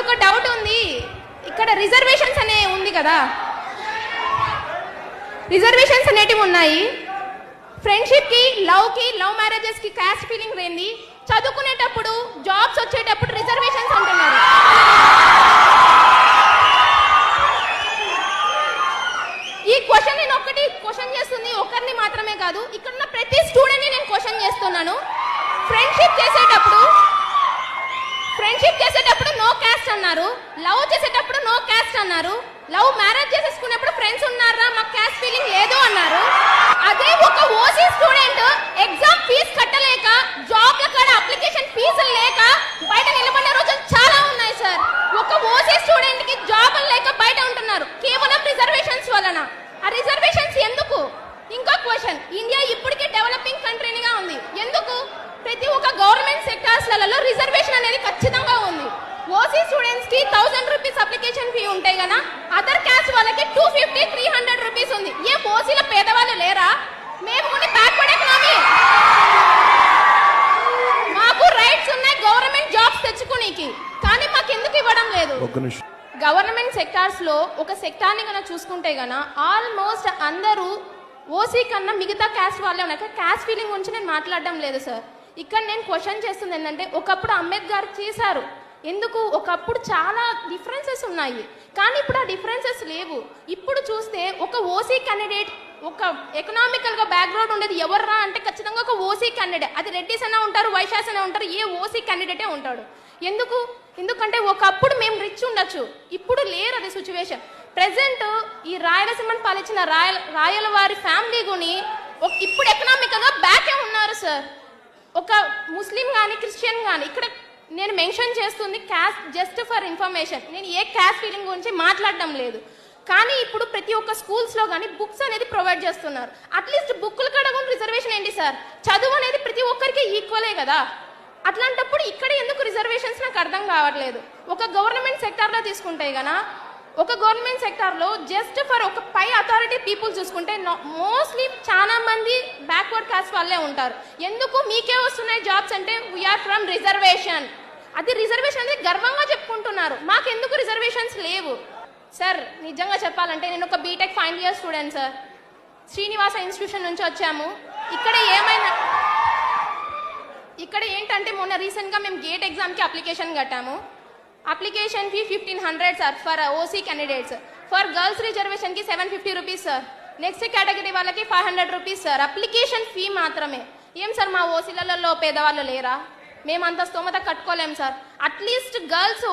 ఒక డౌట్ ఉంది. ఇక్కడ రిజర్వేషన్స్ అనే ఉంది కదా, రిజర్వేషన్స్ అనేటివి ఉన్నాయి. ఫ్రెండ్షిప్ కి, లవ్ మ్యారేజెస్ కి క్యాస్ట్ ఫీలింగ్ లేని, చదువుకునేటప్పుడు జాబ్స్ వచ్చేటప్పుడు రిజర్వేషన్స్ అంటున్నారు. ఈ క్వశ్చన్ నేను ఒక్కటి క్వశ్చన్ చేస్తుంది, ఒకరిని మాత్రమే కాదు, ఇక్కడ ఉన్న ప్రతి స్టూడెంట్ ని నేను క్వశ్చన్ చేస్తున్నాను. ఫ్రెండ్షిప్ చేసేటప్పుడు నో క్యాస్ట్ అన్నారు, లవ్ చేసేటప్పుడు నో క్యాస్ట్ అన్నారు, లవ్ మ్యారేజ్ చేసేసుకున్నప్పుడు ఫ్రెండ్స్ ఉన్నారా మాకు క్యాస్ట్ ఫీలింగ్ లేదు అన్నారు. అదే ఒక ఓసీ స్టూడెంట్ ఎగ్జామ్ ఫీజు కట్టలేక, జాబ్ల కాడ అప్లికేషన్ ఫీజులు లేక బయట నిలబడిన రోజులు చాలా ఉన్నాయి సార్. ఒక ఓసీ స్టూడెంట్ కి జాబ్ లేక బయట ఉంటున్నారు కేవలం రిజర్వేషన్స్ వలన. ఆ రిజర్వేషన్స్ ఎందుకు? ఇంకో క్వశ్చన్, ఇండియా ఇప్పటికే డెవలపింగ్ కంట్రీగా ఉంది, ఎందుకు? ప్రతి ఒక్క గవర్నమెంట్ సెక్టార్స్లలో రిజర్వేషన్ అనేది ఖచ్చితంగా ఉంది. ఓసీ స్టూడెంట్స్ కి 1000 రూపీస్ అప్లికేషన్ ఫీ ఉంటాయి కదా, అదర్ క్యాస్ట్ వాళ్ళకి 250-300 రూపీస్ ఉంది. ఏ ఓసీల పేదవాళ్ళు లేరా? మేము కూడా బ్యాక్వర్డ్ ఎకనామీ, మాకు రైట్స్ ఉన్నాయి గవర్నమెంట్ జాబ్స్ తెచ్చుకునేకి, కానీ మాకు ఎందుకు ఇవ్వడం లేదు? గవర్నమెంట్ సెక్టార్స్ లో ఒక సెక్టార్ ని కనుక చూసుకుంటే గన ఆల్మోస్ట్ అందరూ ఓసీ కన్నా మిగతా క్యాస్ట్ వాళ్ళే ఉన్నాయి. క్యాస్ట్ ఫీలింగ్ గురించి నేను మాట్లాడడం లేదు సార్. ఇక్కడ నేను క్వశ్చన్ చేస్తుంది ఏంటంటే, ఒకప్పుడు అంబేద్కర్ చేశారు, ఎందుకు? ఒకప్పుడు చాలా డిఫరెన్సెస్ ఉన్నాయి, కానీ ఇప్పుడు ఆ డిఫరెన్సెస్ లేవు. ఇప్పుడు చూస్తే ఒక ఓసీ క్యాండిడేట్, ఒక ఎకనామికల్ గా బ్యాక్గ్రౌండ్ ఉండేది ఎవర్రా అంటే ఖచ్చితంగా ఒక ఓసీ క్యాండిడేట్. అది రెడ్డిస్ అయినా ఉంటారు, వైశ్యాస్ అయినా ఉంటారు, ఏ ఓసీ క్యాండిడేటే ఉంటాడు. ఎందుకంటే ఒకప్పుడు మేము రిచ్ ఉండొచ్చు, ఇప్పుడు లేరు అది సిచ్యువేషన్. ప్రెసెంట్ ఈ రాయలసీమను పాలించిన రాయల వారి ఫ్యామిలీ గుని ఇప్పుడు ఎకనామికల్ గా బ్యాకే ఉన్నారు సార్. ఒక ముస్లిం కానీ క్రిస్టియన్ కానీ, ఇక్కడ నేను మెన్షన్ చేస్తుంది క్యాస్ట్ జస్ట్ ఫర్ ఇన్ఫర్మేషన్, నేను ఏ క్యాస్ట్ ఫీలింగ్ గురించి మాట్లాడడం లేదు. కానీ ఇప్పుడు ప్రతి ఒక్క స్కూల్స్ లో కానీ బుక్స్ అనేది ప్రొవైడ్ చేస్తున్నారు. అట్లీస్ట్ బుక్కులు కడగని రిజర్వేషన్ ఏంటి సార్? చదువు అనేది ప్రతి ఒక్కరికి ఈక్వలే కదా. అట్లాంటప్పుడు ఇక్కడ ఎందుకు రిజర్వేషన్స్ నాకు అర్థం కావట్లేదు. ఒక గవర్నమెంట్ సెక్టార్లో తీసుకుంటే గనా, ఒక గవర్నమెంట్ సెక్టార్లో జస్ట్ ఫర్ ఒక పై అథారిటీ పీపుల్ చూసుకుంటే మోస్ట్లీ చాలా మంది బ్యాక్వర్డ్ కాస్ట్ వాళ్ళే ఉంటారు. ఎందుకు మీకే వస్తున్నాయి జాబ్స్ అంటే వీఆర్ ఫ్రమ్ రిజర్వేషన్. అది రిజర్వేషన్ అనేది గర్వంగా చెప్పుకుంటున్నారు, మాకెందుకు రిజర్వేషన్స్ లేవు సార్? నిజంగా చెప్పాలంటే నేను ఒక BTech final year student sir, Srinivasa institution నుంచి వచ్చాము. ఇక్కడ ఏంటంటే మొన్న రీసెంట్గా మేము గేట్ ఎగ్జామ్కి అప్లికేషన్ కట్టాము. Application fee 1500 sir for OC candidates. For girls reservation కి 750 రూపీస్ సార్. నెక్స్ట్ కేటగిరీ వాళ్ళకి 500 రూపీస్ సార్. అప్లికేషన్ ఫీ మాత్రమే. ఏం సార్ మా ఓసీలలో పేదవాళ్ళు లేరా? మేము అంత స్తోమత కట్టుకోలేం సార్. At least girls